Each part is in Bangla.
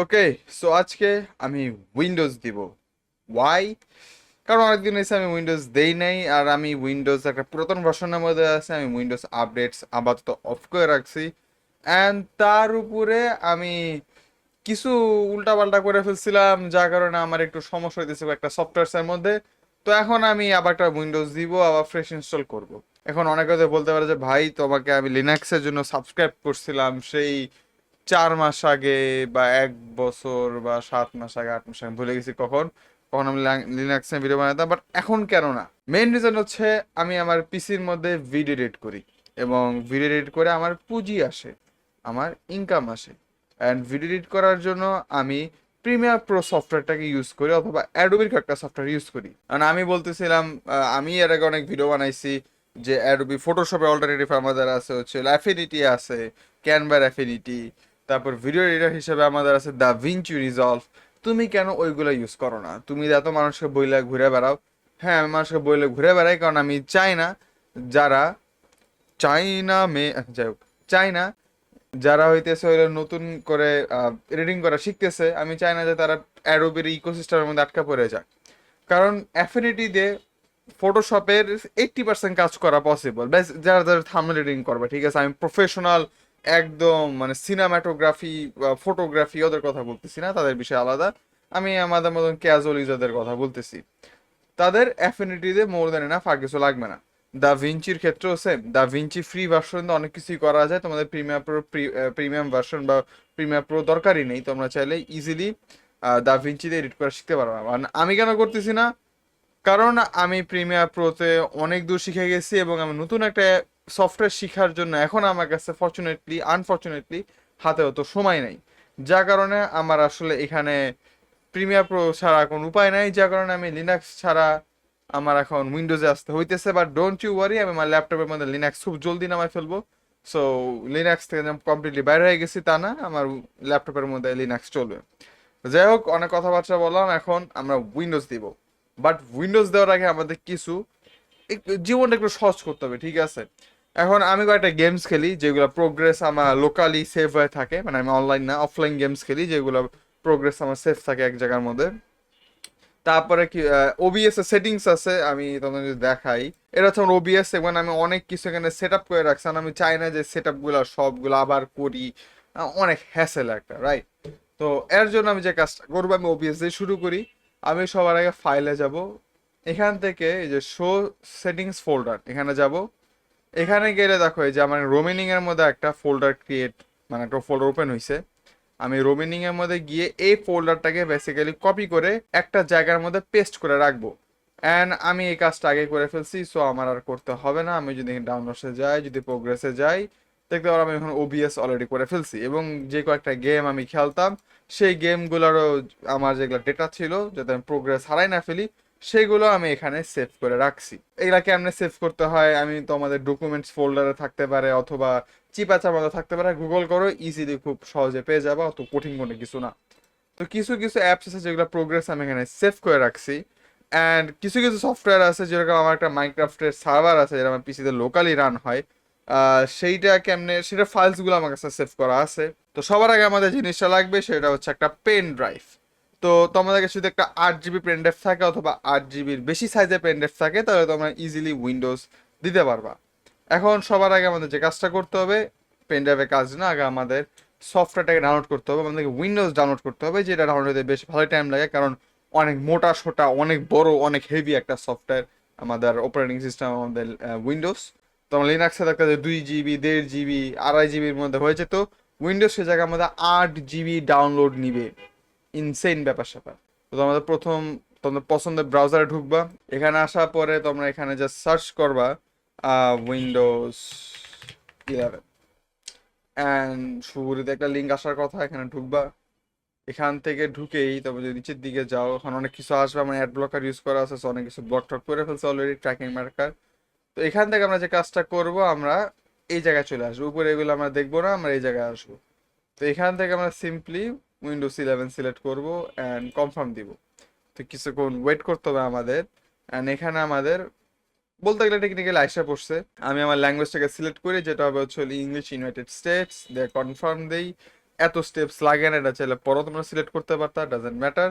ওকে, সো আজকে আমি উইন্ডোজ দিব। ওয়াই? কারণ অনেকদিন হয়েছে আমি উইন্ডোজ দেই নাই, আর আমি উইন্ডোজ একটা পুরাতন ভার্সনের মধ্যে আছে। আমি উইন্ডোজ আপডেটস আপাতত অফ করে রাখছি, অ্যান্ড তার উপরে আমি কিছু উল্টাপাল্টা করে ফেলছিলাম, যার কারণে আমার একটু সমস্যা হইতেছে একটা সফটওয়্যারসের মধ্যে। তো এখন আমি আবার একটা উইন্ডোজ দিব, আবার ফ্রেশ ইনস্টল করব। এখন অনেকে হয়তো বলতে পারে যে ভাই, তোমাকে আমি লিনাক্সের জন্য সাবস্ক্রাইব করছিলাম সেই 4 মাস আগে, বা 1 বছর, বা 7 মাস আগে, 8 মাস আগে, ভুলে গেছি কখন কখন আমি লিনাক্সে ভিডিও বানাতাম, বাট এখন কেন না। মেইন রিজন হচ্ছে আমি আমার পিসির মধ্যে ভিডিও এডিট করি, এবং ভিডিও এডিট করে আমার পুঁজি আসে, আমার ইনকাম আসে। অ্যান্ড ভিডিও এডিট করার জন্য আমি প্রিমিয়ার প্রো সফটওয়্যারটাকে ইউজ করি, অথবা অ্যাডোবির একটা সফটওয়্যার ইউজ করি। কারণ আমি বলতেছিলাম, আমি এর আগে অনেক ভিডিও বানাইছি যে অ্যাডোবি ফটোশপে অল্টারনেটিভ আমাদের আছে হচ্ছে অ্যাফিনিটি আছে, ক্যানভার অ্যাফিনিটি। তারপর ভিডিও এডিটর হিসেবে আমাদের আছে দা ভিঞ্চি রিজলভ। তুমি কেন ওইগুলো ইউজ করো না? তুমি এত মানুষকে বইলে ঘুরে বেড়াও। হ্যাঁ, আমি মানুষকে বইলে ঘুরে বেড়াই, কারণ আমি চাই না যারা চাইনা মেয়ে, যাই হোক, চাই না যারা হইতেছে ওইটা নতুন করে এডিটিং করা শিখতেছে, আমি চাই না যে তারা অ্যাডোবির ইকোসিস্টেমের মধ্যে আটকা পড়ে যায়। কারণ অ্যাফিনিটি দিয়ে ফটোশপের 80% কাজ করা পসিবল। ব্যাস যারা যারা থাম্বনেল এডিটিং করবে, ঠিক আছে, আমি প্রফেশনাল একদম মানে সিনেমাটোগ্রাফি বা ফটোগ্রাফি ওদের কথা বলতেছি না, তাদের বিষয় আলাদা। আমি আমাদের মতন ক্যাজুয়াল ইউজারদের কথা বলতেছি। তাদের অ্যাফিনিটিতে মোর দেন এনাফ, আর কিছু লাগবে না। দা ভিঞ্চির ক্ষেত্রেও same. Da Vinci free version অনেক কিছুই করা যায়, তোমাদের প্রিমিয়াম প্রো প্রিমিয়াম ভার্সন বা প্রিমিয়াম প্রো দরকারই নেই, তোমরা চাইলে ইজিলি দা ভিঞ্চিতে এডিট করা শিখতে পারবে। আমি কেন করতেছি না? কারণ আমি প্রিমিয়ার প্রোতে অনেক দূর শিখে গেছি, এবং আমি নতুন একটা সফটওয়্যার শেখার জন্য এখন আমার কাছে ফর্চুনেটলি আনফর্চুনেটলি হাতে অত সময় নেই। যার কারণে আমার আসলে এখানে প্রিমিয়ার প্রো ছাড়া কোনো উপায় নাই, যার কারণে আমি লিনাক্স ছাড়া আমার এখন উইন্ডোজে আসতে হইতেছে। বাট ডোন্ট ইউ ওয়ারি, আমি আমার ল্যাপটপের মধ্যে লিনাক্স খুব জলদি নামাই ফেলবো। সো লিনাক্স থেকে আমি কমপ্লিটলি বাইরে হয়ে গেছি তা না, আমার ল্যাপটপের মধ্যে লিনাক্স চলবে। যাই হোক, অনেক কথাবার্তা বললাম, এখন আমরা উইন্ডোজ দিব। বাট উইন্ডোজ দেওয়ার আগে আমাদের কিছু জীবনটা একটু সহজ করতে হবে, ঠিক আছে? এখন আমি কয়েকটা গেমস খেলি যেগুলো প্রোগ্রেস আমার লোকালি সেভ হয়ে থাকে, মানে আমি অনলাইন না অফলাইন গেমস খেলি যেগুলো প্রোগ্রেস আমার সেভ থাকে এক জায়গার মধ্যে। তারপরে কি ওবিএস এর সেটিংস আছে, আমি তোমাদের যদি দেখাই। এটা হচ্ছে আমার ওবিএস, এবং আমি অনেক কিছু এখানে সেট আপ করে রাখছি, আর আমি চাই না যে সেট আপগুলো সবগুলো আবার করি। অনেক হ্যাসেল একটা, রাইট? তো এর জন্য আমি যে কাজটা করবো, আমি ওবিএস দিয়ে শুরু করি। আমি সবার আগে ফাইলে যাব, এখান থেকে এই যে শো সেটিংস ফোল্ডার, এখানে যাব। এখানে গেলে দেখো এই যে আমার রোমিনিং এর মধ্যে একটা ফোল্ডার ক্রিয়েট, মানে একটা ফোল্ডার ওপেন হয়েছে। আমি রোমিনিং এর মধ্যে গিয়ে এই ফোল্ডারটাকে বেসিক্যালি কপি করে একটা জায়গার মধ্যে পেস্ট করে রাখবো। অ্যান্ড আমি এই কাজটা আগে করে ফেলছি, সো আমার আর করতে হবে না। আমি যদি ডাউনলোডসে যাই, যদি প্রোগ্রেসে যাই, দেখতে পারো আমি এখন ওবিএস অলরেডি করে ফেলছি। এবং যে কয়েকটা গেম আমি খেলতাম, সেই গেমগুলোরও আমার যেগুলো ডেটা ছিল, যাতে আমি প্রোগ্রেস হারাই না ফেলি, সেগুলো আমি এখানে সেভ করে রাখছি। এগুলা কেমনে সেভ করতে হয়, আমি তো আমাদের ডকুমেন্টস ফোল্ডারে থাকতে পারে, অথবা চিপা মতো থাকতে পারে, গুগল করো, ইজিলি খুব সহজে পেয়ে যাবা, অত কঠিন কোনো কিছু না। তো কিছু কিছু অ্যাপস আছে যেগুলো প্রোগ্রেস আমি এখানে সেভ করে রাখছি। অ্যান্ড কিছু কিছু সফটওয়্যার আছে, যেরকম আমার একটা মাইনক্রাফটের সার্ভার আছে, যেটা আমার পিসিতে লোকালি রান হয়। সেইটা কেমনে, সেটা ফাইলসগুলো আমার কাছে সেভ করা আছে। তো সবার আগে আমাদের জিনিসটা লাগবে, সেটা হচ্ছে একটা পেন ড্রাইভ। তো তোমাদের কাছে যদি একটা 8 জিবি পেন ড্রাইভ থাকে, অথবা 8 জিবির বেশি সাইজের পেন ড্রাইভ থাকে, তাহলে তোমরা ইজিলি উইন্ডোজ দিতে পারবা। এখন সবার আগে আমাদের যে কাজটা করতে হবে, পেন ড্রাইভের কাজ না, আগে আমাদের সফটওয়্যারটাকে ডাউনলোড করতে হবে, আমাদেরকে উইন্ডোজ ডাউনলোড করতে হবে, যেটা ডাউনলোড হতে বেশ ভালো টাইম লাগে, কারণ অনেক মোটা সোটা, অনেক বড়, অনেক হেভি একটা সফটওয়্যার আমাদের অপারেটিং সিস্টেম, আমাদের উইন্ডোজ। তো আমার লিনাক্সে দেখা যায় 2 জিবি, 1.5 জিবি, 2.5 জিবির মধ্যে হয়েছে। তো উইন্ডোজ সে জায়গায় আমাদের 8 জিবি ডাউনলোড নিবে, ইনসেইন ব্যাপার স্যাপার। তো তোমাদের প্রথম তোমাদের পছন্দের ব্রাউজারে ঢুকবা। এখানে আসার পরে তোমরা এখানে যা সার্চ করবা উইন্ডোজ 11, অ্যান্ড শুরুতে একটা লিঙ্ক আসার কথা, এখানে ঢুকবা। এখান থেকে ঢুকেই তবে যদি নিচের দিকে যাও, এখন অনেক কিছু আসবে, আমার অ্যাড ব্লকার ইউজ করা আছে, so অনেক কিছু ব্লক টক করে ফেলছে অলরেডি, ট্র্যাকিং মার্কার। তো এখান থেকে আমরা যে কাজটা করব, আমরা এই জায়গায় চলে আসবো, উপরে এগুলো আমরা দেখবো না, আমরা এই জায়গায় আসবো। তো এখান থেকে আমরা সিম্পলি উইন্ডোজ 11 সিলেক্ট করব, অ্যান্ড কনফার্ম দিব। তো কিছুক্ষণ ওয়েট করতে হবে আমাদের। অ্যান্ড এখানে আমাদের বলতে গেলে টেকনিক্যালি আইসা পড়ছে। আমি আমার ল্যাঙ্গুয়েজটাকে সিলেক্ট করি, যেটা হবে হচ্ছে ইংলিশ ইউনাইটেড স্টেটস, দিয়ে কনফার্ম দেই। এত স্টেপস লাগে না, এটা চাইলে পরও তোমরা সিলেক্ট করতে পারতা, ডাজেন্ট ম্যাটার।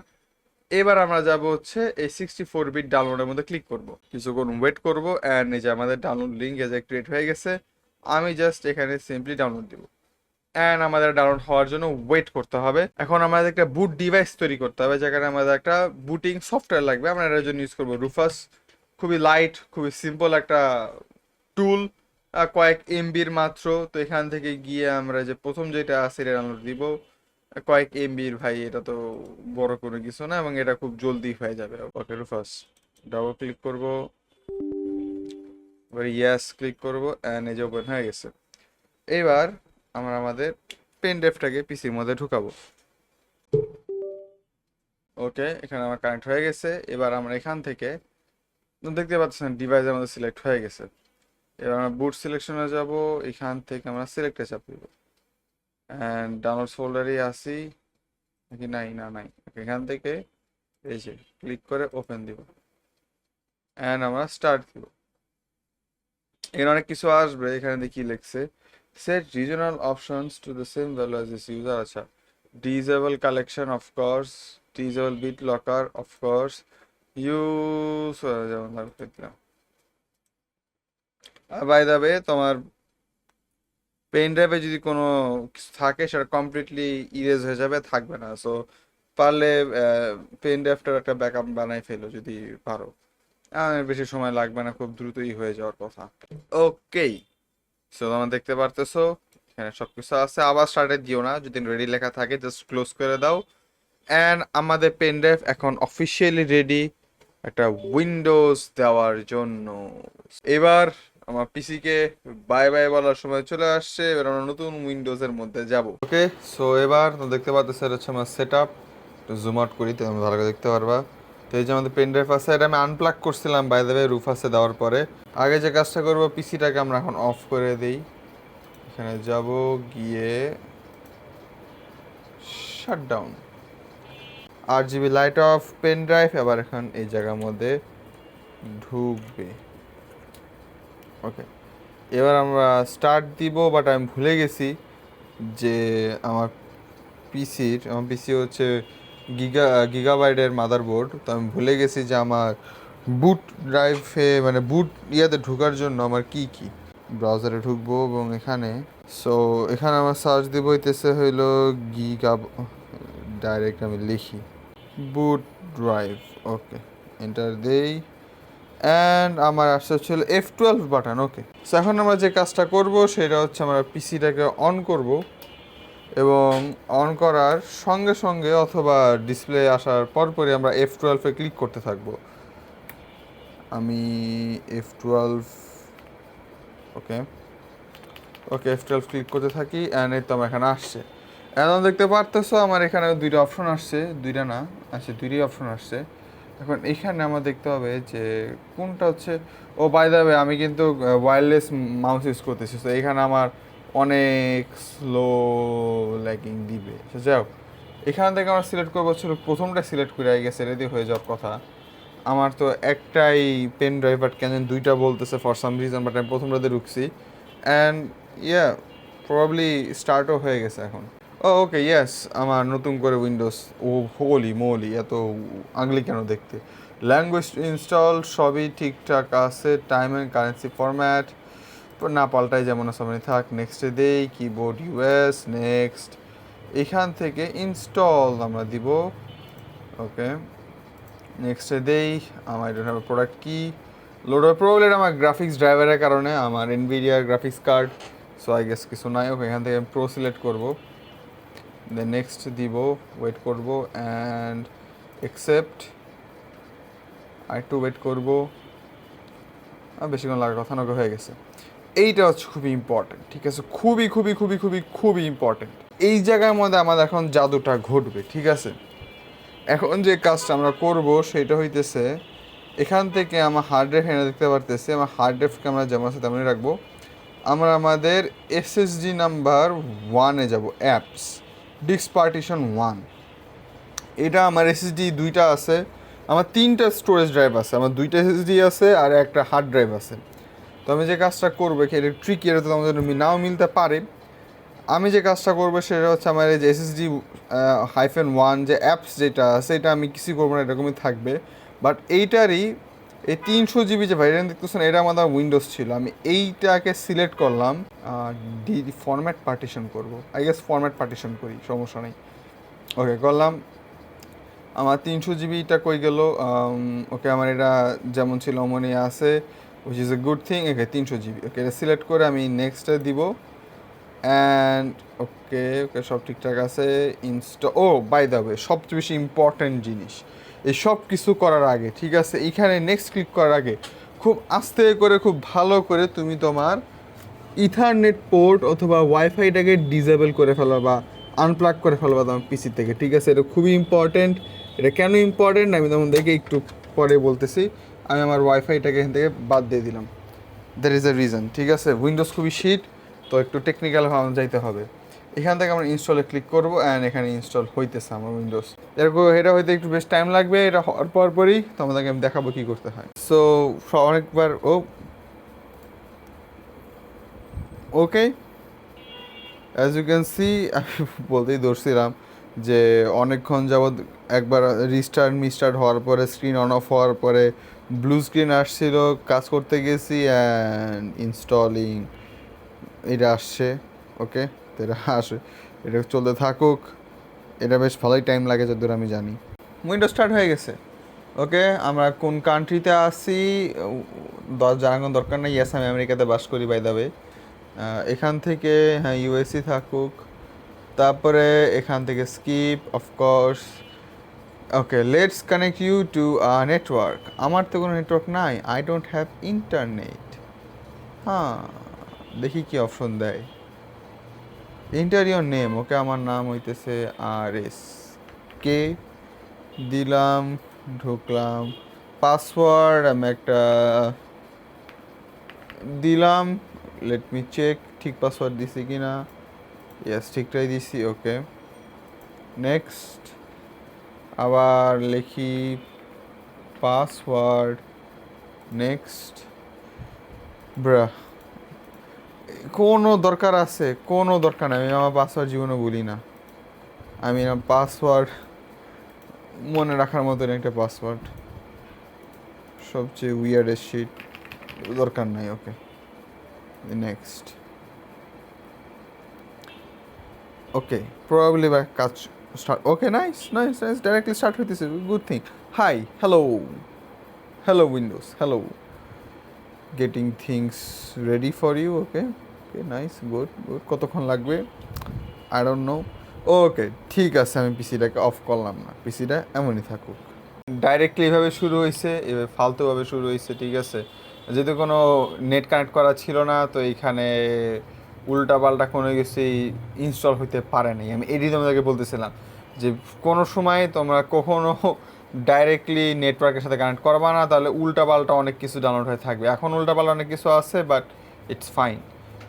এবার আমরা যাব হচ্ছে এই 64 বিট ডাউনলোডের মধ্যে ক্লিক করব, কিছুক্ষণ ওয়েট করব, অ্যান্ড এই যে আমাদের ডাউনলোড লিঙ্ক এজ ক্রিয়েট হয়ে গেছে। আমি জাস্ট এখানে সিম্পলি ডাউনলোড দিব, অ্যান্ড আমাদের ডাউনলোড হওয়ার জন্য ওয়েট করতে হবে। এখন আমাদের একটা বুট ডিভাইস তৈরি করতে হবে, যেখানে আমাদের একটা বুটিং সফটওয়্যার লাগবে। আমরা এটার জন্য ইউজ করবো রুফাস, খুবই লাইট, খুবই সিম্পল একটা টুল, কয়েক এমবির মাত্র। তো এখান থেকে গিয়ে আমরা যে প্রথম যেটা আছে এটা ডাউনলোড দিব, কয়েক এমবির ভাই, এটা তো বড় কোনো কিছু না এবং এটা খুব জলদি হয়ে যাবে। ওকে, রুফাস ডাবল ক্লিক করব, এবার ইয়েস ক্লিক করব, অ্যান্ড এই যে ওপেন হয়ে গেছে। এবার আমরা আমাদের পেন ড্রাইভটাকে পিসির মধ্যে ঢুকাবো। ওকে, এখানে আমার কানেক্ট হয়ে গেছে। এবার আমরা এখান থেকে দেখতে পাচ্ছেন ডিভাইস আমাদের সিলেক্ট হয়ে গেছে। এবার আমরা বুট সিলেকশনে যাব, এখান থেকে আমরা সিলেক্টে চাপ দিব, অ্যান্ড ডাউনলোড ফোল্ডারে আসি নাকি, নাই না নাই, এখান থেকে এই যে ক্লিক করে ওপেন দিব, অ্যান্ড আমরা স্টার্ট দিব। এখানে অনেক কিছু আসবে, এখানে দেখি লিখছে set regional options to the same value as this user. আচ্ছা, disable collection of course, disable BitLocker of course, use যেমন দিলাম। বাই দ্য ওয়ে, তোমার পেন ড্রাইভে যদি কোনো কিছু থাকে সেটা কমপ্লিটলি ইরেজ হয়ে যাবে, থাকবে না। সো পারলে পেন ড্রাইভটার একটা ব্যাকআপ বানাই ফেলো যদি পারো। বেশি সময় লাগবে না, খুব দ্রুতই হয়ে যাওয়ার কথা। ওকেই, সো তোমরা দেখতে পারতেছো এখানে সবকিছু আছে। আবার স্টার্টে দিও না, যদি রেডি লেখা থাকে জাস্ট ক্লোজ করে দাও। অ্যান্ড আমাদের পেন ড্রাইভ এখন অফিসিয়ালি রেডি একটা উইন্ডোজ দেওয়ার জন্য। এবার আমার পিসিকে বাই বাই বলার সময় চলে আসছে, এবার আমরা নতুন উইন্ডোজের মধ্যে যাব। ওকে, সো এবার তো দেখতে পাচ্ছ এটা হচ্ছে আমার সেট আপ। একটু জুম আউট করি, তো আমি ভালো করে দেখতে পারবা। তো এই যে আমাদের পেন ড্রাইভ আছে, এটা আমি আনপ্লাগ করছিলাম বাই দ্য ওয়ে রুফাসে দেওয়ার পরে। আগে যে কাজটা করবো, পিসিটাকে আমরা এখন অফ করে দিই। এখানে যাব, গিয়ে shutdown, 8 GB light of pen drive এবার এখন এই জায়গার মধ্যে ঢুকবে। ওকে, এবার আমরা স্টার্ট দিব, বাট আমি ভুলে গেছি যে আমার পিসি হচ্ছে গিগাবাইটের মাদারবোর্ড। তো আমি ভুলে গেছি যে আমার বুট ড্রাইভে মানে বুট ইয়াতে ঢোকার জন্য আমার কি কি ব্রাউজারে ঢুকবো, এবং এখানে সো এখানে আমার সার্চ দিব হইতেছে হইলো গিগা, ডাইরেক্ট আমি লিখি বুট ড্রাইভ। ওকে, এন্টার দেই, অ্যান্ড আমার আসছে হচ্ছিল F12 বাটন। ওকে, সো এখন আমরা যে কাজটা করব সেটা হচ্ছে আমরা পিসিটাকে অন করব, এবং অন করার সঙ্গে সঙ্গে অথবা ডিসপ্লে আসার পরপরই আমরা F12-এ ক্লিক করতে থাকবো। আমি F12, ওকে ওকে F12 ক্লিক করতে থাকি, অ্যান্ড এই তো আমার এখানে আসছে। এখন দেখতে পারতেছো আমার এখানে দুইটা অপশন আসছে, দুইটা না আচ্ছা দুইটাই অপশন আসছে। এখন এখানে আমার দেখতে হবে যে কোনটা হচ্ছে। ও বাই দ্য ওয়ে, আমি কিন্তু ওয়্যারলেস মাউস ইউজ করতেছি, তো এখানে আমার অনেক স্লো ল্যাগিং দিবে। সে যাই হোক, এখান থেকে আমার সিলেক্ট করবো ছিল প্রথমটা সিলেক্ট করে গেছে, রেডি হয়ে যাওয়ার কথা। আমার তো একটাই পেন ড্রাইভ, বাট কেন দুইটা বলতেছে ফর সাম রিজন, বাট আমি প্রথমটাতে ঢুকছি, অ্যান্ড ইয়া প্রবাবলি স্টার্টও হয়ে গেছে এখন। ও ওকে ইয়েস, আমার নতুন করে উইন্ডোজ, ও হোলি মোলি এত আগলি কেন দেখতে। ল্যাঙ্গুয়েজ ইনস্টল সবই ঠিকঠাক আছে, টাইম অ্যান্ড কারেন্সি ফরম্যাট না পাল্টাই যেমন আছে থাক। নেক্সটে দেই, কিবোর্ড ইউএস, নেক্সট। এখান থেকে ইনস্টল আমরা দিব। ওকে, নেক্সটে দেই, আমার এটা হবে প্রোডাক্ট কি লোড হবে, প্রবলেম আমার গ্রাফিক্স ড্রাইভারের কারণে আমার এনভিডিয়ার graphics card, so I guess কিছু নাই। ওকে, এখান থেকে আমি প্রো সিলেক্ট করবো, দেন নেক্সট দিব, ওয়েট করব, অ্যান্ড অ্যাকসেপ্ট, আর একটু ওয়েট করবো, বেশিক্ষণ লাগার কথা নয়, হয়ে গেছে। এইটা হচ্ছে খুবই ইম্পর্টেন্ট, ঠিক আছে, খুবই খুবই খুবই খুবই খুবই ইম্পর্টেন্ট। এই জায়গার মধ্যে আমাদের এখন জাদুটা ঘটবে, ঠিক আছে। এখন যে কাজটা আমরা করব সেটা হইতেছে এখান থেকে আমার হার্ড ড্রাইভ এনে দেখতে পারতেছি, আমার হার্ড ড্রাইভকে আমরা যেমন আছে তেমনই রাখবো। আমরা আমাদের এসএসডি নাম্বার 1-এ যাব, অ্যাপস ডিস্ক পার্টিশন 1। এটা আমার এসএসডি দুইটা আছে, আমার 3টা স্টোরেজ ড্রাইভ আছে, আমার 2টা এসএসডি আছে আর একটা হার্ড ড্রাইভ আছে। তো আমি যে কাজটা করবো এটা ট্রিকি, এটা তো আমাদের নাও মিলতে পারে। আমি যে কাজটা করবো সেটা হচ্ছে আমার এই যে এসএসডি -1 যে অ্যাপস যেটা আছে এটা আমি কিছু করবো না, এরকমই থাকবে। বাট এইটারই এই 300 GB যে ভ্যারিয়েন্ট দেখতেছেন এটা আমাদের উইন্ডোজ ছিল, আমি এইটাকে সিলেক্ট করলাম, ডি ফরম্যাট পার্টিশন করব, আই গেস ফরম্যাট পার্টিশন করি, সমস্যা নেই। ওকে করলাম, আমার 300 GBটা কই গেল, ওকে আমার এটা যেমন ছিল অমনই আছে, which is a good thing. Okay 300 GB, ওকে এটা সিলেক্ট করে আমি নেক্সটে দিব, অ্যান্ড ওকে ওকে সব ঠিকঠাক আছে। ও বাই দ্য ওয়ে সবচেয়ে বেশি ইম্পর্ট্যান্ট জিনিস এই সব কিছু করার আগে, ঠিক আছে, এইখানে নেক্সট ক্লিক করার আগে খুব আস্তে করে খুব ভালো করে তুমি তোমার ইথারনেট পোর্ট অথবা ওয়াইফাইটাকে ডিসেবল করে ফেলো বা আনপ্লাগ করে ফেলবা তোমার পিসি থেকে, ঠিক আছে, এটা খুবই ইম্পর্টেন্ট। এটা কেন ইম্পর্টেন্ট আমি তোমাদেরকে একটু পরে বলতেছি। আমি আমার ওয়াইফাইটাকে এখান থেকে বাদ দিয়ে দিলাম, দ্যাট ইজ এ রিজন, ঠিক আছে। উইন্ডোজ খুবই শিট, তো একটু টেকনিক্যাল ভাবে যাইতে হবে। এখান থেকে আমরা ইনস্টলে ক্লিক করবো, অ্যান্ড এখানে ইনস্টল হইতেছে আমার উইন্ডোজ। এরকম এটা হইতে একটু বেশ টাইম লাগবে, এটা হওয়ার পরই তোমাদেরকে আমি দেখাবো কী করতে হয়। সো অনেকবার okay as you can see, আমি বলতেই ধরছিলাম যে অনেকক্ষণ যাবৎ একবার রিস্টার্ট হওয়ার পরে স্ক্রিন অন অফ হওয়ার পরে ব্লু স্ক্রিন আসছিল, কাজ করতে গেছি অ্যান্ড ইনস্টলিং এটা আসছে। ওকে, তো এটা আসে, এটা চলতে থাকুক, এটা বেশ ভালোই টাইম লাগে যতদূর আমি জানি। উইন্ডো স্টার্ট হয়ে গেছে। ওকে, আমরা কোন কান্ট্রিতে আসি জানানোর দরকার নেই, ইয়েস আমি আমেরিকাতে বাস করি বাই দ্য ওয়ে। এখান থেকে হ্যাঁ ইউএসই থাকুক, তারপরে এখান থেকে skip of course. Okay let's connect you to network. আমার তো কোনো নেটওয়ার্ক নাই, আই ডোন্ট হ্যাভ ইন্টারনেট। হ্যাঁ, দেখি কি অপশন দেয়। এন্টার ইওর নেম, ওকে আমার নাম হইতেছে RS কে, দিলাম, ঢুকলাম, পাসওয়ার্ড আমি একটা দিলাম, লেট মি চেক ঠিক পাসওয়ার্ড দিছি কি না, ইয়েস ঠিকটাই দিছি। ওকে নেক্সট, আবার লিখি পাসওয়ার্ড, নেক্সট। ব্রা, কোনো দরকার আছে? কোনো দরকার নেই, আমি আমার পাসওয়ার্ড জীবনে বলি না। আমি আমার পাসওয়ার্ড মনে রাখার মতন একটা পাসওয়ার্ড, সবচেয়ে উইয়ার্ডেস্ট শিট, দরকার নাই। Okay next. ওকে প্রবাবলি বা কাজ start. Okay nice nice nice, directly start হইতেছে, good thing. Hi, hello, hello windows, hello, getting things ready for you. Okay okay nice, good good. কতক্ষণ লাগবে আই ডোন্ট নো। ওকে ঠিক আছে, আমি পিসিটাকে অফ করলাম না, পিসিটা এমনই থাকুক। ডাইরেক্টলি এভাবে শুরু হয়েছে, এভাবে ফালতুভাবে শুরু হয়েছে, ঠিক আছে, যেহেতু কোনো নেট কানেক্ট করা ছিল না, তো এইখানে উল্টাপাল্টা কোনো কিছুই ইনস্টল হইতে পারে নাই। আমি এটি তোমাদেরকে বলতেছিলাম যে কোনো সময় তোমরা কখনো ডাইরেক্টলি নেটওয়ার্কের সাথে কানেক্ট করবা না, তাহলে উল্টাপাল্টা অনেক কিছু ডাউনলোড হয়ে থাকবে। এখন উল্টাপাল্টা অনেক কিছু আছে, but it's fine.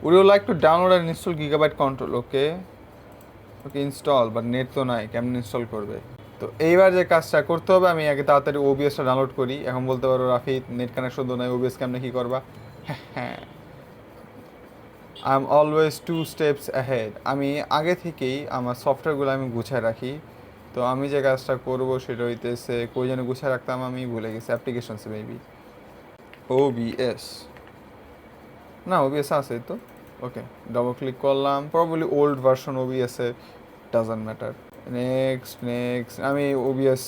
Would you like to download and install gigabyte control. Okay okay install, but net তো নাই, কেমন ইনস্টল করবে? তো এইবার যে কাজটা করতে হবে, আমি আগে তাড়াতাড়ি ওবিএসটা ডাউনলোড করি। এখন বলতে পারো রাফি নেট কানেকশন তো নাই, ওবিএস কেমনে কী করবা? হ্যাঁ, I am always 2 steps ahead. আমি আগে থেকেই আমার সফটওয়্যারগুলো আমি গুছায় রাখি। তো আমি যে কাজটা করবো সেটা হইতেছে, কই যেন গুছায় রাখতাম আমি ভুলে গেছি, অ্যাপ্লিকেশনসে মেবি ওবিএস, না ওবিএস আছে তো। ওকে ডবল ক্লিক করলাম, প্রবাবলি ওল্ড ভার্সন ওবিএসে, ডাজন্ট ম্যাটার। নেক্সট নেক্সট, আমি ওবিএস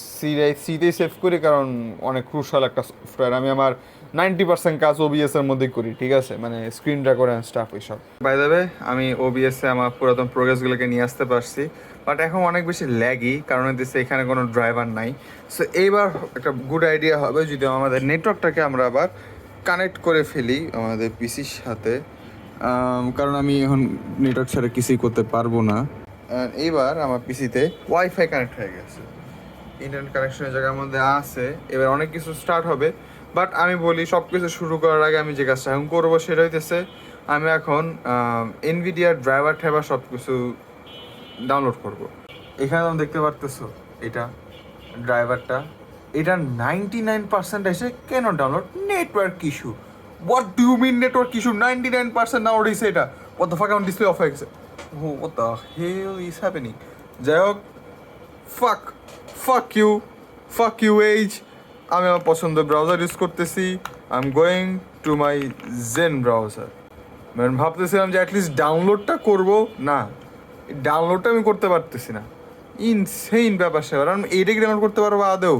সিতেই সেভ করি, কারণ অনেক ক্রুশাল একটা সফটওয়্যার। আমি আমার 90% কাজ ওবিএস এর মধ্যেই করি, ঠিক আছে, মানে স্ক্রিন রেকর্ড অ্যান্ড স্টাফ এইসব। বাই দ্য ওয়ে আমি ওবিএসে আমার পুরাতন প্রোগ্রেসগুলোকে নিয়ে আসতে পারছি, বাট এখন অনেক বেশি ল্যাগি, কারণ হচ্ছে এখানে কোনো ড্রাইভার নাই। সো এইবার একটা গুড আইডিয়া হবে যদি আমাদের নেটওয়ার্কটাকে আমরা আবার কানেক্ট করে ফেলি আমাদের পিসির সাথে, কারণ আমি এখন নেটওয়ার্ক ছাড়া কিছুই করতে পারবো না। এইবার আমার পিসিতে ওয়াইফাই কানেক্ট হয়ে গেছে, ইন্টারনেট কানেকশনের জায়গার মধ্যে আছে, এবার অনেক কিছু স্টার্ট হবে। বাট আমি বলি সব কিছু শুরু করার আগে আমি যে কাজটা এখন করবো সেটা হইতেছে, আমি এখন এনভিডিআর ড্রাইভার ঠ্রাইভার সব কিছু ডাউনলোড করব। এখানে তুমি দেখতে পারতেছো এটা ড্রাইভারটা, এটা 99% এসে কেন download? Network issue. What do you mean network issue? 99% download হয়েছে এটা, কত ফাঁকা ডিসপ্লে অফ হয়ে গেছে। what the hell is happening? যাই হোক, ফাক ফাক ইউ এইজ। আমি আমার পছন্দের ব্রাউজার ইউজ করতেছি। I am going to my Zen browser. মানে ভাবতেছিলাম যে অ্যাটলিস্ট ডাউনলোডটা করবো, না ডাউনলোডটা আমি করতে পারতেছি না। ইনসেইন ব্যাপার স্যাপার, কারণ এইটাকে ডাউনলোড করতে পারবো আদৌ?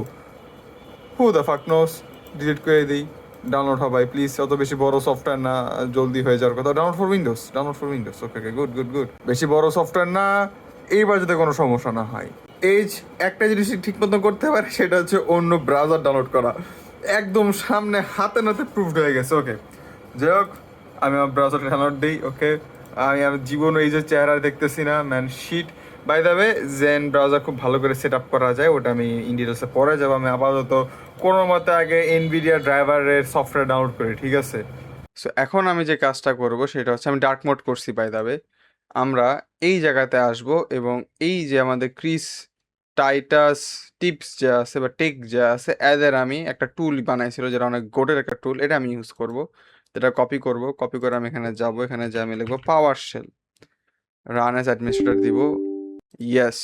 Who the fuck নোস। ডিলিট করে দিই। ডাউনলোড হবাই প্লিজ, অত বেশি বড় সফটওয়্যার না, জলদি হয়ে যাওয়ার কথা। Download for Windows. Okay okay, good good good. বেশি বড় সফটওয়্যার না, এইবার যাতে কোনো সমস্যা না হয়। এজ একটা জিনিস ঠিক মতো করতে পারে, সেটা হচ্ছে অন্য ব্রাউজার ডাউনলোড করা। একদম সামনে হাতে নাতে প্রুভড হয়ে গেছে। ওকে, যাই হোক, আমি আমার ব্রাউজারটা ডাউনলোড দিই। ওকে, আমি আমার জীবন এই যে চেহারা দেখতেছি না, man shit. By the way, Zen browser খুব ভালো করে সেট আপ করা যায়, ওটা আমি ইন ডিটেলসে পরে যাবো। আমি আপাতত কোনো মতে আগে এনভিডিয়া ড্রাইভারের সফটওয়্যার ডাউনলোড করি, ঠিক আছে? সো এখন আমি যে কাজটা করব সেটা হচ্ছে, আমি ডার্ক মোড করছি বাই দ্য ওয়ে। আমরা এই জায়গাতে আসব এবং এই যে আমাদের ক্রিস টাইটাস টিপস যা আছে বা টেক যা আছে, এদের আমি একটা টুল বানাইছিল যেটা অনেক গোটের একটা টুল, এটা আমি ইউজ করব। এটা কপি করব, কপি করে আমি এখানে যাব, এখানে যা আমি লিখবো পাওয়ার শেল, রান অ্যাজ অ্যাডমিনিস্ট্রেটর দিব। ইয়েস,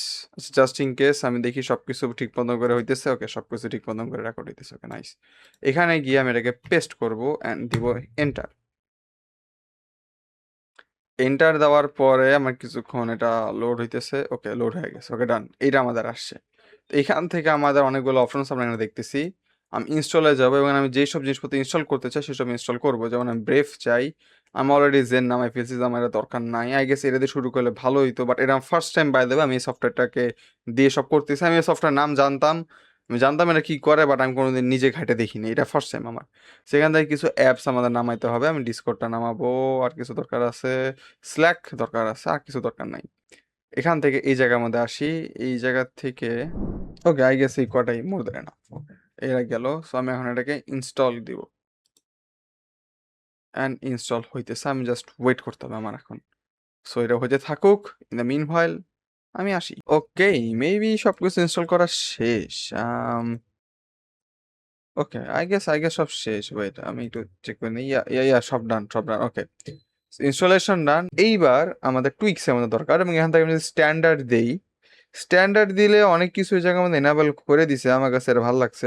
জাস্ট ইন কেস আমি দেখি সবকিছু ঠিক মতন করে হইতেছে। ওকে, সবকিছু ঠিক মতন করে রেকর্ড হইতেছে। ওকে, নাইস। এখানে গিয়ে আমি এটাকে পেস্ট করব অ্যান্ড দিব এন্টার। এন্টার দেওয়ার পরে আমার কিছুক্ষণ এটা লোড হইতেছে। ওকে, লোড হয়ে গেছে। ওকে, ডান। এইটা আমাদের আসছে। তো এখান থেকে আমাদের অনেকগুলো অপশনস আমরা এখানে দেখতেছি। আমি ইনস্টলে যাবো এবং আমি যেই সব জিনিসপত্র ইনস্টল করতে চাই সেসব ইনস্টল করবো। যেমন আমি ব্রেভ চাই, আমি অলরেডি জেন নামাই ফেলছি, আমার এটা দরকার নাই। আই গেস এটা দিয়ে শুরু করলে ভালো হইতো, বাট এটা ফার্স্ট টাইম বাই দেবে আমি এই সফটওয়্যারটাকে দিয়ে সব করতেছি। আমি এই সফটওয়্যার নাম জানতাম, আমি জানতাম এটা কি করে, বাট আমি কোনোদিন নিজে ঘাটে দেখিনি, এটা ফার্স্ট টাইম আমার। সেখান থেকে কিছু অ্যাপস আমাদের নামাইতে হবে। আমি ডিসকর্ডটা নামাবো, আর কিছু দরকার আছে, স্ল্যাক দরকার আছে, আর কিছু দরকার নাই। এখান থেকে এই জায়গার মধ্যে আসি, এই জায়গা থেকে ওকে, আই গেস এই কটাই মোর দেয় না। এরা গেল। সো আমি এখন এটাকে ইনস্টল দিব অ্যান্ড ইনস্টল হইতেছে। আমি জাস্ট ওয়েট করতে হবে আমার এখন। সো এটা হইতে থাকুক, ইন দ্য মিন হোয়াইল আমি আসি। ওকে, মেবি সবকিছু ইনস্টল করা শেষ। ওকে, আই গেস সব শেষ। ওয়েট, আমি একটু চেক করে নিই। ইয়া সব ডান, সব ডান। ওকে, ইনস্টলেশন ডান। এইবার আমাদের টুইক্স আমাদের দরকার, এবং এখান থেকে আমি যদি স্ট্যান্ডার্ড দেই, স্ট্যান্ডার্ড দিলে অনেক কিছু এই জায়গার মধ্যে এনাবেল করে দিছে, আমার কাছে এটা ভালো লাগছে।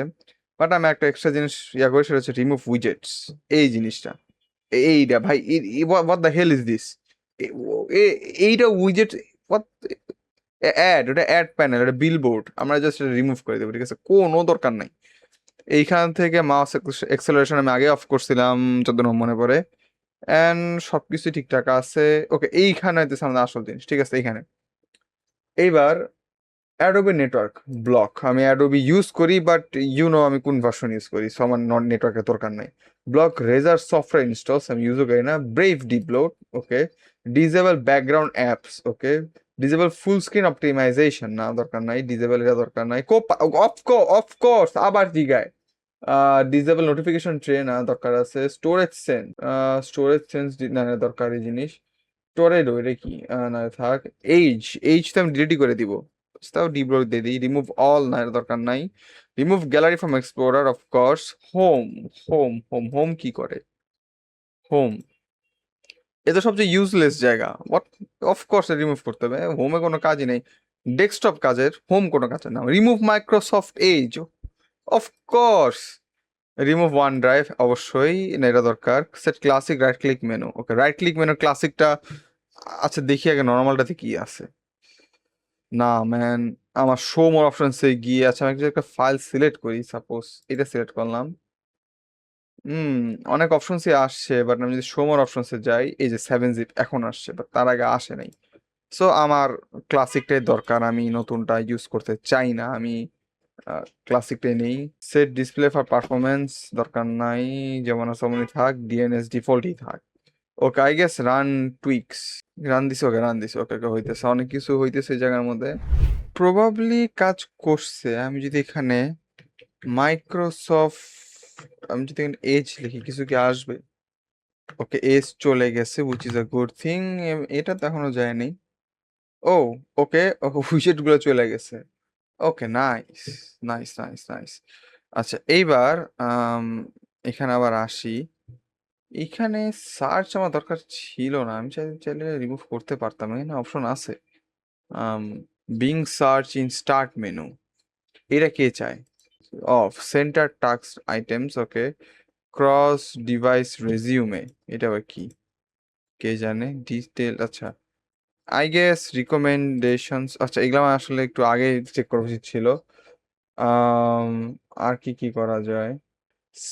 বাট আমি একটা এক্সট্রা জিনিস করি, সেটা হচ্ছে রিমুভ উইজেটস। এই জিনিসটা, এইটা ভাই, what the hell is this? এইটা উইজেট, হোয়াট? অ্যাড, ওটা অ্যাড প্যানেল, এটা বিলবোর্ড, আমরা জাস্ট রিমুভ করে দেবো, ঠিক আছে? কোনো দরকার নাই। এইখান থেকে মাউস এক্সেলারেশন আমি আগে অফ করছিলাম যতদূর মনে পড়ে, অ্যান্ড সবকিছু ঠিকঠাক আছে। ওকে, এইখানে হইতেছে আমাদের আসল জিনিস, ঠিক আছে? এইখানে এইবার অ্যাডোবি নেটওয়ার্ক ব্লক, আমি অ্যাডোবি ইউজ করি, বাট আমি কোন ভার্সন ইউজ করি, সো আমার নন নেটওয়ার্কের দরকার নাই। ব্লক রেজার সফটওয়্যার ইনস্টলস, আমি ইউজও করি না। ব্রেভ ডিপ্লোড, ওকে। ডিজেবল ব্যাকগ্রাউন্ড অ্যাপস, ওকে। ডিজেবল ফুল স্ক্রিন অপটিমাইজেশন, না দরকার নাই। ডিজেবল এটা দরকার নাই। অফকোর্স আবার জিগায়। ডিজেবল নোটিফিকেশন ট্রে, না দরকার আছে। স্টোরেজ সেন্স না, না দরকারি জিনিস। স্টোরেজ ওইটা কি, না থাক। এইজ তো আমি ডিলিটই করে দিব, তাও ডিব্লক দিয়ে দিই। রিমুভ অল, না এর দরকার নাই। Remove gallery from explorer, of course. Home, home কি করে? হোম, এ তো সবচেয়ে ইউজলেস জায়গা। হোয়াট? অফকোর্স রিমুভ করতে হবে, হোমে কোনো কাজই নেই। ডেস্কটপ কাজের, হোম কোনো কাজের না। Remove Microsoft Edge, of course. Remove OneDrive, অবশ্যই না, এটা দরকার। Set classic right click menu, okay. Right click menu ক্লাসিকটা, আচ্ছা দেখি আগে নর্মালটাতে কি আছে। না ম্যান, আমার শো মোর অপশনসে গিয়ে, আচ্ছা আমি একটা ফাইল সিলেক্ট করি, সাপোজ এটা সিলেক্ট করলাম। হুম, অনেক অপশনসই আসছে, বাট আমি যদি শো মোর অপশনসে যাই, এই যে 7-zip এখন আসছে, বাট তার আগে আসে নাই। সো আমার ক্লাসিকটাই দরকার, আমি নতুনটা ইউজ করতে চাই না। আমি ক্লাসিকটাই নেই। সেট ডিসপ্লে ফর পারফরমেন্স দরকার নাই, যেমন আছে তেমনই থাক। ডিএনএস ডিফল্টই থাক। Okay, I guess run tweaks. Run দিছে, ওকে রান দিছে। ওকে ওকে, হইতেছে, অনেক কিছু হইতেছে এই জায়গার মধ্যে। প্রবাবলি কাজ করছে। আমি যদি এখানে মাইক্রোসফট, আমি যদি এখানে এজ লিখি, কিছু কি আসবে? ওকে, এজ চলে গেছে, which is a good thing. এটা তো এখনো যায়নি। ও, ওকে, উইজেট গুলো চলে গেছে। ওকে, নাইস নাইস নাইস নাইস। আচ্ছা এইবার এখানে আবার আসি। এইখানে সার্চ আমার দরকার ছিল না, আমি চাইলে রিমুভ করতে পারতাম, এখানে অপশন আছে being search in start menu. এটা কে চায়? Of centre task items, okay. Cross device resume, এটা আবার কি? কে জানে? ডিটেল, আচ্ছা আই গেস রিকমেন্ডেশনস, আচ্ছা এগুলো আমার আসলে একটু আগে চেক করা উচিত ছিল। আর কি কি করা যায়?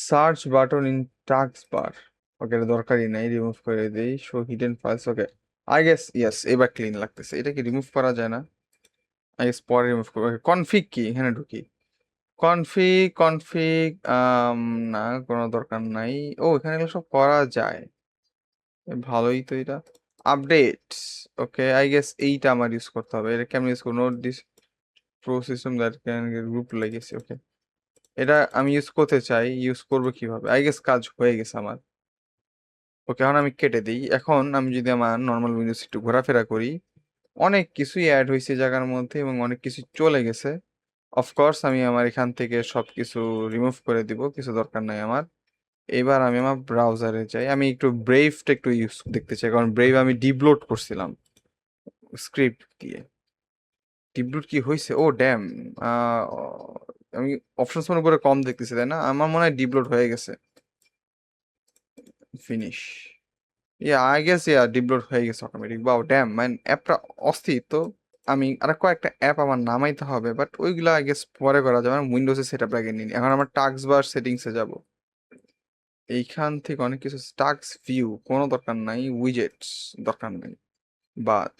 সার্চ বাটন ইন টাস্ক বার, ওকে এটা দরকারই নাই, রিমুভ করে দিই। Show hidden files, okay I guess yes, এবার ক্লিন লাগতেছে। এটা কি রিমুভ করা যায় না? আই গেস পরে রিমুভ করবো। কনফিগ কি, এখানে ঢুকি। কনফিগ না, কোনো দরকার নাই। ও এখানে এগুলো সব করা যায়, ভালোই তো এটা। আপডেটস, ওকে আই গেস এইটা আমার ইউজ করতে হবে। এটা কেমন ইউজ করবো? Note this pro system that can group লেগেছে, ওকে এটা আমি ইউজ করতে চাই, ইউজ করবো কিভাবে? আই গেস কাজ হয়ে গেছে আমার। ওকে এখন আমি কেটে দিই। এখন আমি যদি আমার নর্মাল উইন্ডোজ একটু ঘোরাফেরা করি, অনেক কিছুই অ্যাড হয়েছে জায়গার মধ্যে এবং অনেক কিছু চলে গেছে। অফকোর্স আমি আমার এখান থেকে সব কিছু রিমুভ করে দিব, কিছু দরকার নাই আমার। এবার আমি আমার ব্রাউজারে যাই, আমি একটু ব্রেভটা একটু ইউজ দেখতে চাই, কারণ ব্রেভ আমি ডিপলোড করছিলাম স্ক্রিপ্ট দিয়ে। ডিপলোড কি হয়েছে? ও ড্যাম, আমি অপশনস মনে করে কম দেখতেছি, তাই না? আমার মনে হয় ডিপলোড হয়ে গেছে। ফিনিশ, আই গেস ডিপলোড হয়ে গেছে অটোমেটিক। বাও ড্যাম, মানে অ্যাপটা অস্থির তো। আমি আর কয়েকটা অ্যাপ আমার নামাইতে হবে, বাট ওইগুলো আই গেস পরে করা যাবে। আমি উইন্ডোজে সেট আপ আগে নিই, এখন আমার টাস্ক বার সেটিংসে যাব। এইখান থেকে অনেক কিছু, টাস্ক ভিউ কোনো দরকার নাই, উইজেটস দরকার নাই, বাদ।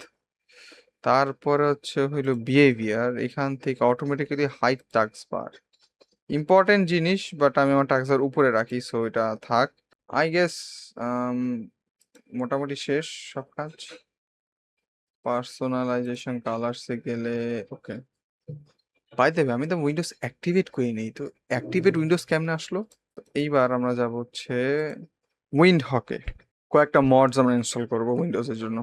তারপরে হচ্ছে হইলো বিহেভিয়ার, এখান থেকে অটোমেটিক্যালি হাইড টাস্ক বার, ইম্পর্টেন্ট জিনিস, বাট আমি আমার টাস্ক বার উপরে রাখি, সো এটা থাক। আই গেস মোটামুটি শেষ সব কাজ। পার্সোনালাইজেশন কালার্সে গেলে, ওকে বাই দেবে, আমি তো উইন্ডোজ অ্যাক্টিভেট করি নেই, তো অ্যাক্টিভেট উইন্ডোজ কেমনে আসলো? তো এইবার আমরা যাব হচ্ছে উইন্ড হকে, কয়েকটা মডস আমরা ইনস্টল করব উইন্ডোজের জন্য।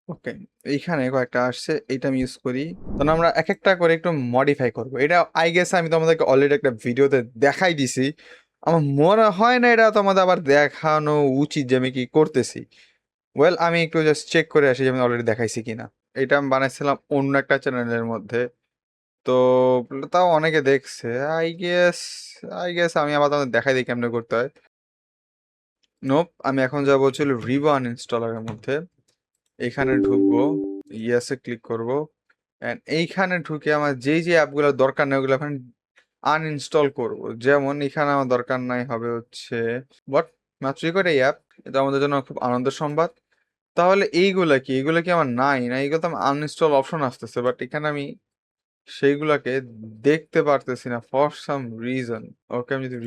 ওকে এইখানে কয়েকটা আসছে, এইটা আমি ইউজ করি। তখন আমরা এক একটা করে একটু মডিফাই করব। এটা আই গেস আমি তোমাদেরকে অলরেডি একটা ভিডিওতে দেখাই দিছি, আমার মনে হয় না এটা তোমাদের আবার দেখানো উচিত যে আমি কি করতেছি। ওয়েল আমি একটু জাস্ট চেক করে আসি যে আমি অলরেডি দেখাইছি কিনা। এটা আমি বানাইছিলাম অন্য একটা চ্যানেলের মধ্যে, তো তাও অনেকে দেখছে। আই গেস আমি আবার তোমাদের দেখাই দিই কেমনে করতে হয়। নোপ, আমি এখন যা বলছিল রিভো আনইনস্টলারের মধ্যে, এখানে ঢুকবো, ইয়েসে ক্লিক করব, অ্যান্ড এইখানে ঢুকে আমার যেই যে অ্যাপগুলো দরকার নেই ওগুলো এখন আনইনস্টল করব। যেমন এখানে আমার দরকার নাই হবে হচ্ছে বাট মাত্রই করে অ্যাপ, এটা আমাদের জন্য খুব আনন্দের সংবাদ। তাহলে এইগুলা কি আমার নাই না? এইগুলো তো আনইনস্টল অপশন আসতেছে, বাট এখানে আমি সেইগুলাকে দেখতে পারতেছি না ফর সাম রিজন। ওকে আমি যদি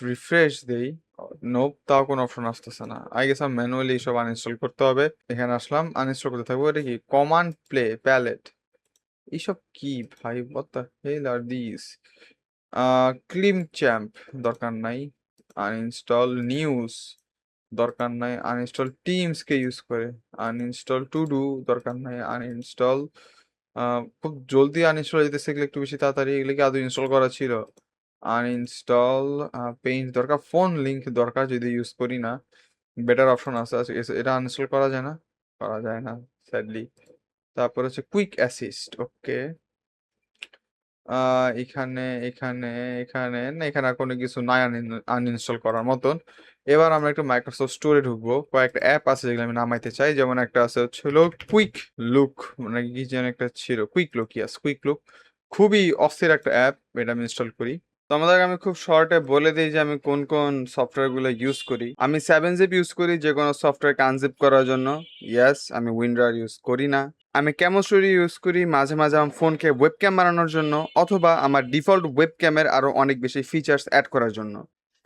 রিফ্রেশ দেই, নোপ, তাও কোনো অপশন আসতেছে না। আই গেস আমি ম্যানুয়ালি সব আনইনস্টল করতে হবে। এখানে আসলাম, আনইনস্টল করতে থাকবো। এটা কি কমান্ড প্লে প্যালেট? এইসব কি ভাই, what the hell are these? Claim champ দরকার নাই, আনইনস্টল নিউজ দরকার নাই, আনইনস্টল টিমস কে ইউজ করে, আনইনস্টল টু ডু দরকার নাই, আনইনস্টল খুব জলদি আনইনস্টল হয়ে যেতেছে এগুলো একটু বেশি তাড়াতাড়ি। এগুলো কি আদৌ ইনস্টল করা ছিল? আনইনস্টল পেইন্ট দরকার, ফোন লিংক দরকার যদি ইউজ করি না। বেটার অপশন আছে, এটা আনইনস্টল করা যায় না? করা যায় না স্যাডলি। তারপর হচ্ছে কুইক অ্যাসিস্ট, ওকে এখানে এখানে এখানে না, এখানে আর কোনো কিছু নাই আনইনস্টল করার মতন। এবার আমরা একটু মাইক্রোসফট স্টোরে ঢুকবো, কয়েকটা অ্যাপ আছে যেগুলো আমি নামাইতে চাই। যেমন একটা আছে হচ্ছিল কুইক লুক, মানে কি যেন একটা ছিল, কুইক লুক, ইয়াস কুইক লুক, খুবই অস্থির একটা অ্যাপ, এটা আমি ইনস্টল করি। তো আমাদের আমি খুব শর্টে বলে দিই যে আমি কোন কোন সফটওয়্যারগুলো ইউজ করি। আমি 7zip ইউজ করি যে কোনো সফটওয়্যারকে আনজিপ করার জন্য। ইয়েস, আমি উইন্ডার ইউজ করি না। আমি ক্যামোস্টোরি ইউজ করি মাঝে মাঝে আমার ফোনকে ওয়েবক্যাম বানানোর জন্য, অথবা আমার ডিফল্ট ওয়েবক্যামের আরও অনেক বেশি ফিচার্স অ্যাড করার জন্য।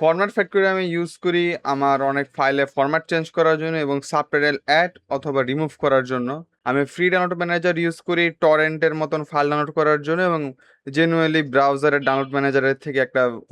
ফরম্যাট ফ্যাক্টরি আমি ইউজ করি আমার অনেক ফাইলে ফরম্যাট চেঞ্জ করার জন্য এবং সাবটাইটেল অ্যাড অথবা রিমুভ করার জন্য। আমি ফ্রি ডাউনলোড ম্যানেজার ইউজ করি টরেন্টের মতন ফাইল ডাউনলোড করার জন্য, এবং জেনুয়েলি ব্রাউজারের ডাউনলোড ম্যানেজারের থেকে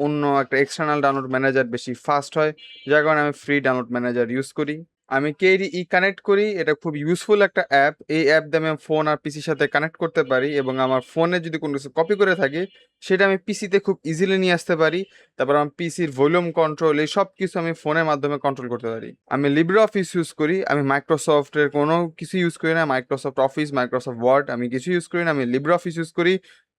অন্য একটা এক্সটার্নাল ডাউনলোড ম্যানেজার বেশি ফাস্ট হয়, যার কারণে আমি ফ্রি ডাউনলোড ম্যানেজার ইউজ করি। আমি KDE কানেক্ট করি, এটা খুব ইউজফুল একটা অ্যাপ। এই অ্যাপ দিয়ে আমি ফোন আর পিসির সাথে কানেক্ট করতে পারি এবং আমার ফোনে যদি কোনো কিছু কপি করে থাকি সেটা আমি পিসিতে খুব ইজিলি নিয়ে আসতে পারি। তারপর আমার পিসির ভলিউম কন্ট্রোল এই সব কিছু আমি ফোনের মাধ্যমে কন্ট্রোল করতে পারি। আমি লিব্রে অফিস ইউজ করি, আমি মাইক্রোসফটের কোনো কিছু ইউজ করি না। মাইক্রোসফট অফিস, মাইক্রোসফট ওয়ার্ড আমি কিছু ইউজ করি না, আমি লিব্রে অফিস ইউজ করি।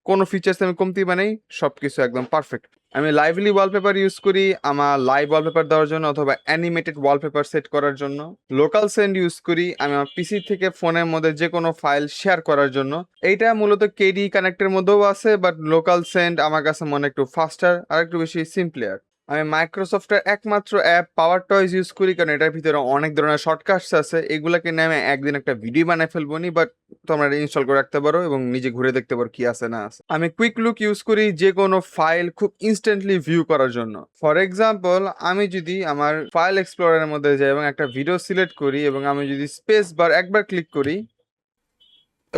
কোনো ফিচার্স আমি কমতি বানাই, সব কিছু একদম পারফেক্ট। আমি লাইভলি ওয়ালপেপার ইউজ করি আমার লাইভ ওয়ালপেপার দেওয়ার জন্য অথবা অ্যানিমেটেড ওয়ালপেপার সেট করার জন্য। লোকাল সেন্ড ইউজ করি আমি আমার পিসি থেকে ফোনের মধ্যে যে কোনো ফাইল শেয়ার করার জন্য। এইটা মূলত কেডি কানেক্টের মধ্যেও আছে, বাট লোকাল সেন্ড আমার কাছে মনে একটু ফাস্টার আর একটু বেশি সিম্পলিয়ার। আমি মাইক্রোসফটের একমাত্র অ্যাপ পাওয়ার টয়েস ইউজ করি, কারণ এটার ভিতরে অনেক ধরনের শর্টকাটস আছে, এগুলাকে নিয়ে আমি একদিন একটা ভিডিও বানাই ফেলবো নি, বাট তোমরা এটা ইনস্টল করে রাখতে পারো এবং নিজে ঘুরে দেখতে পারো কি আছে না আছে। আমি কুইক লুক ইউজ করি যে কোনো ফাইল খুব ইনস্ট্যান্টলি ভিউ করার জন্য। ফর এক্সাম্পল, আমি যদি আমার ফাইল এক্সপ্লোরারের মধ্যে যাই এবং একটা ভিডিও সিলেক্ট করি এবং আমি যদি স্পেস বার একবার ক্লিক করি,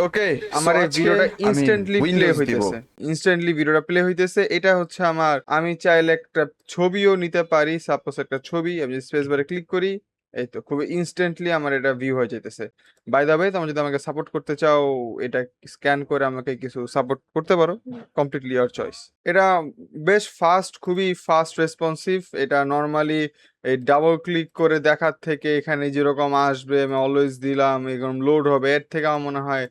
ওকে, আমার এই ভিডিওটা ইনস্ট্যান্টলি প্লে হইতেছে। ইনস্ট্যান্টলি ভিডিওটা প্লে হইতেছে। এটা হচ্ছে আমার, আমি চাইলে একটা ছবিও নিতে পারি, সাপোজ একটা ছবি আমি স্পেস বারে ক্লিক করি, এই তো খুব ইনস্ট্যান্টলি আমার এটা ভিউ হয়ে যেতেছে। বাই দ্য ওয়ে, তোমরা যদি আমাকে সাপোর্ট করতে চাও, এটা স্ক্যান করে আমাকে কিছু সাপোর্ট করতে পারো, কমপ্লিটলি ইয়োর চয়েস। এটা বেশ ফাস্ট, খুবই ফাস্ট রেসপন্সিভ। এটা নর্মালি এই ডাবল ক্লিক করে দেখার থেকে এখানে যেরকম আসবে আমি অলওয়েজ দিলাম এরকম লোড হবে, এর থেকে আমার মনে হয়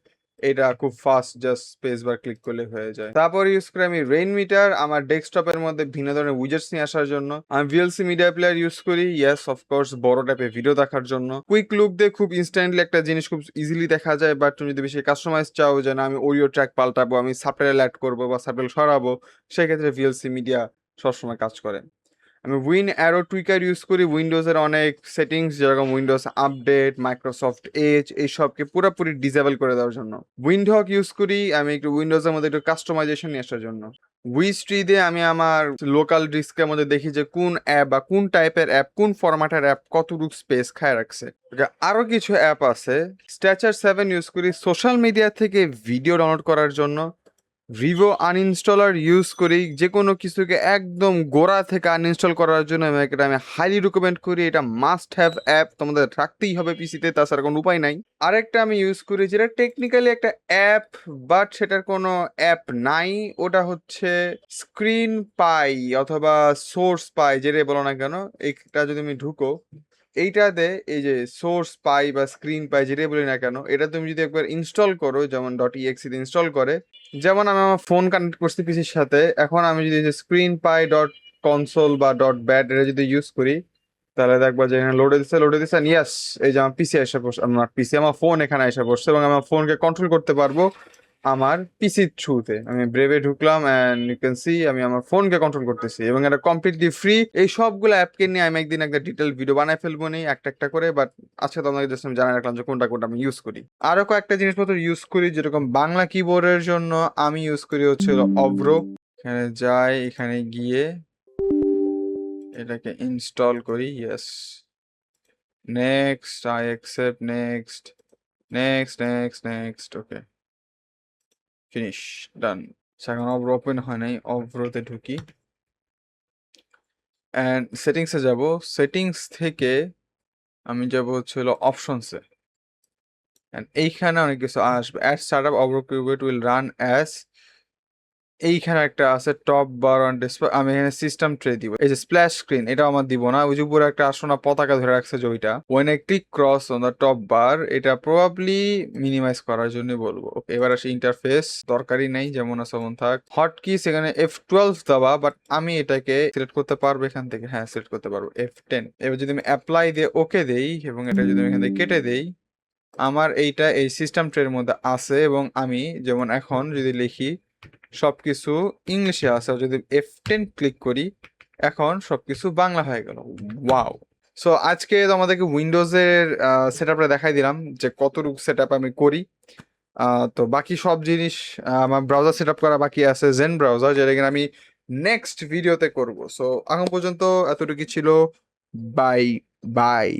এটা খুব fast, just space bar click করলে হয়ে যায়। তারপর ইউজ করি আমি রেইন মিটার আমার ডেস্কটপের মধ্যে ভিন্ন ধরনের উইজেটস নিয়ে আসার জন্য। আমি VLC মিডিয়া প্লেয়ার ইউজ করি, ইয়েস অফকোর্স, বড় টাইপের ভিডিও দেখার জন্য। কুইক লুক দিয়ে খুব ইনস্ট্যান্টলি একটা জিনিস খুব ইজিলি দেখা যায়, বাট তুমি যদি বেশি কাস্টমাইজ চাও যে না আমি অডিও ট্র্যাক পাল্টাবো, আমি সাবটাইটেল অ্যাড করবো বা সাবটাইটেল সরাবো, সেক্ষেত্রে VLC মিডিয়া সবসময় কাজ করে। আমি উইন অ্যারো টুইকার ইউজ করি উইন্ডোজের অনেক সেটিংস, যেরকম উইন্ডোজ আপডেট, মাইক্রোসফট এজ এইসবকে পুরোপুরি ডিসেবল করে দেওয়ার জন্য। উইন্ডহক ইউজ করি আমি একটু উইন্ডোজের মধ্যে একটু কাস্টমাইজেশন নিয়ে আসার জন্য। উইস্ট্রি দিয়ে আমি আমার লোকাল ডিস্কের মধ্যে দেখি যে কোন অ্যাপ বা কোন টাইপের অ্যাপ, কোন ফরম্যাটের অ্যাপ কতটুকু স্পেস খায় রাখছে। আরো কিছু অ্যাপ আছে। স্ট্যাচার 7 ইউজ করি সোশ্যাল মিডিয়া থেকে ভিডিও ডাউনলোড করার জন্য। ভিভো আনইনস্টলার ইউজ করি যে কোনো কিছুকে একদম গোড়া থেকে আনইনস্টল করার জন্য। এটা আমি হাইলি রিকমেন্ড করি, এটা মাস্ট হ্যাভ অ্যাপ, তোমাদের রাখতেই হবে পিসিতে, তাছাড়া কোনো উপায় নাই। আরেকটা আমি ইউজ করি যেটা টেকনিক্যালি একটা অ্যাপ, বাট সেটার কোনো অ্যাপ নাই, ওটা হচ্ছে স্ক্রিন পাই অথবা সোর্স পাই, যেটাই বলো না কেন। এটা যদি তুমি ঢুকো এইটাতে, এই যে সোর্স পাই বা স্ক্রিন পাই যেটাই বলি না কেন, এটা তুমি যদি একবার ইনস্টল করো, যেমন .exe ইনস্টল করে, যেমন আমি আমার ফোন কানেক্ট করছি পিসির সাথে, এখন আমি যদি স্ক্রিন পাই .console বা .bat এটা যদি ইউজ করি, তাহলে দেখবা যে এখানে লোডে দিচ্ছে ইয়াস, এই যে আমার পিসি এসে পড়ছে, আমার পিসি আমার ফোন এখানে এসে পড়ছে এবং আমার ফোনকে কন্ট্রোল করতে পারবো আমার পিসির থ্রুতে। আমি ব্রেভে ঢুকলাম এন্ড ইউ ক্যান সি আমি আমার ফোনকে কন্ট্রোল করতেছি এবং এটা কমপ্লিটলি ফ্রি। এই সবগুলো অ্যাপকে নিয়ে আমি একদিন একটা ডিটেল ভিডিও বানাই ফেলবো নি একটা একটা করে, বাট আজকে তো আমাকে জাস্ট আমি জানাই রাখলাম যে কোনটা কোনটা আমি ইউজ করি। আরো কয়েকটা জিনিসপত্র ইউজ করি, যেরকম বাংলা কিবোর্ডের জন্য আমি ইউজ করি হচ্ছে অভ্র। এখানে যাই, এখানে গিয়ে এটাকে ইনস্টল করি, yes, next, I accept, next next next next, okay, finish, done. এখন অভ্র ওপেন হয় নাই, অভ্রতে ঢুকি অ্যান্ড সেটিংসে যাব। সেটিংস থেকে আমি যাব হচ্ছে হলো অপশনসে, অ্যান্ড এইখানে অনেক কিছু আসবে। At start up Avro keyboard will run as, এইখানে একটা আছে টপ বার অন ডিসপ্লে, আমি এখানে সিস্টেম ট্রে দিব। এই যে স্প্ল্যাশ স্ক্রিন, এটা আমার দিব না, ওই যে উপরে একটা আসনা পতাকা ধরে রাখছে যে ওইটা, when I click cross on the top bar, এটা প্রবাবলি মিনিমাইজ করার জন্য বলবো। ওকে, এবার আসে ইন্টারফেস, দরকারই নেই, যেমন আছে তেমন থাক। হট কিস এখানে F12 দাবা, বাট আমি এটাকে সিলেক্ট করতে পারবো এখান থেকে, হ্যাঁ সিলেক্ট করতে পারবো F10। এবার যদি আমি অ্যাপ্লাই দিয়ে ওকে দেই এবং এটা যদি আমি এখান থেকে কেটে দেই, আমার এইটা এই সিস্টেম ট্রের মধ্যে আছে এবং আমি যেমন এখন যদি লিখি সবকিছু ইংলিশে আছে, যদি F10 ক্লিক করি এখন সবকিছু বাংলা হয়ে গেল। ওয়াও! সো আজকে তোমাদেরকে উইন্ডোজের সেট আপটা দেখাই দিলাম যে কতটুকু সেট আপ আমি করি। তো বাকি সব জিনিস আমার ব্রাউজার সেট আপ করা বাকি আছে, জেন ব্রাউজার, যেটা কিনা আমি নেক্সট ভিডিওতে করব। সো এখন পর্যন্ত এতটুকু ছিল। Bye bye.